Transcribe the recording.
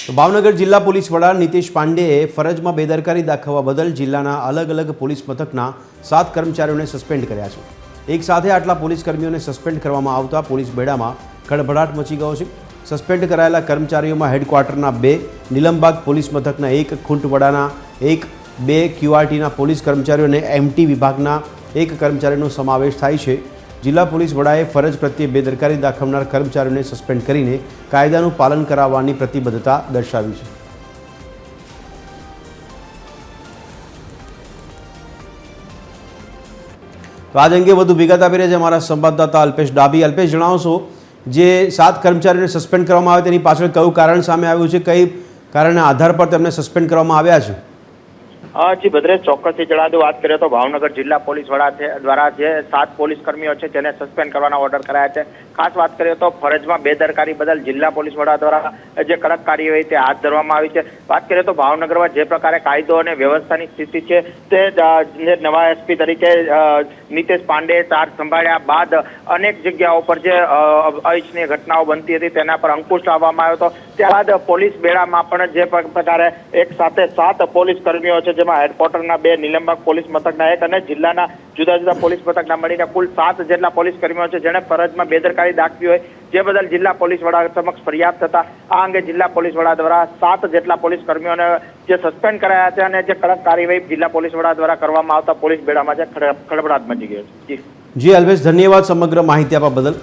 તો ભાવનગર જિલ્લા પોલીસ વડા નીતિશ પાંડેએ ફરજમાં બેદરકારી દાખવવા બદલ જિલ્લાના અલગ અલગ પોલીસ મથકના 7 કર્મચારીઓને સસ્પેન્ડ કર્યા છે। એક સાથે આટલા પોલીસ કર્મીઓને સસ્પેન્ડ કરવામાં આવતા પોલીસ બેડામાં ખળભળાટ મચી ગયો છે। સસ્પેન્ડ કરાયેલા કર્મચારીઓમાં હેડક્વાર્ટરના 2, નીલમબાગ પોલીસ મથકના 1, ખૂંટવડાના 1, 2 ક્યુઆરટીના પોલીસ કર્મચારીઓ અને એમટી વિભાગના 1 કર્મચારીનો સમાવેશ થાય છે। જિલ્લા પોલીસ વડાએ ફરજ પ્રત્યે બેદરકારી દાખવનાર કર્મચારીઓને સસ્પેન્ડ કરીને કાયદાનું પાલન કરાવવાની પ્રતિબદ્ધતા દર્શાવી છે। તો આજ અંગે વધુ વિગત આપી રહ્યા છે અમારા સંવાદદાતા અલ્પેશ ડાભી। અલ્પેશ, જણાવશો જે 7 કર્મચારીઓને સસ્પેન્ડ કરવામાં આવે તેની પાછળ કયું કારણ સામે આવ્યું છે, કઈ કારણના આધાર પર તેમને સસ્પેન્ડ કરવામાં આવ્યા છે? જી ભદ્રેશ, ચોક્કસથી જણાવી દઉં, વાત કરીએ તો ભાવનગર જિલ્લા પોલીસ વડા દ્વારા જે 7 પોલીસ કર્મીઓ છે તેને સસ્પેન્ડ કરવાના ઓર્ડર કરાયા છે। ખાસ વાત કરીએ તો ફરજમાં બેદરકારી બદલ જિલ્લા પોલીસ વડા દ્વારા જે કડક કાર્યવાહી તે હાથ ધરવામાં આવી છે। વાત કરીએ તો ભાવનગરમાં જે પ્રકારે કાયદો અને વ્યવસ્થાની સ્થિતિ છે તે નવા એસપી તરીકે નીતિશ પાંડેએ ચાર્જ સંભાળ્યા બાદ અનેક જગ્યાઓ પર જે અનિચ્છનીય ઘટનાઓ બનતી હતી તેના પર અંકુશ લાવવામાં આવ્યો હતો। ત્યારબાદ પોલીસ બેડામાં પણ જે પ્રકારે એક સાથે 7 પોલીસ કર્મીઓ છે, જેમાં હેડક્વાર્ટરના 2, નીલમબાગ પોલીસ મથકના 1 અને જિલ્લાના જુદા જુદા પોલીસ મથકના મળીને કુલ 7 જેટલા પોલીસ કર્મીઓ છે જેણે ફરજમાં બેદરકારી દાખવી હોય, જે બદલ જિલ્લા પોલીસ વડા સમક્ષ ફરિયાદ થતા આ અંગે જિલ્લા પોલીસ વડા દ્વારા 7 જેટલા પોલીસ કર્મીઓને જે સસ્પેન્ડ કરાયા છે અને જે કડક કાર્યવાહી જિલ્લા પોલીસ વડા દ્વારા કરવામાં આવતા પોલીસ બેડામાં જે ખળભળાટ મચી ગયો છે। જી અલ્પેશ, ધન્યવાદ સમગ્ર માહિતી આપવા બદલ।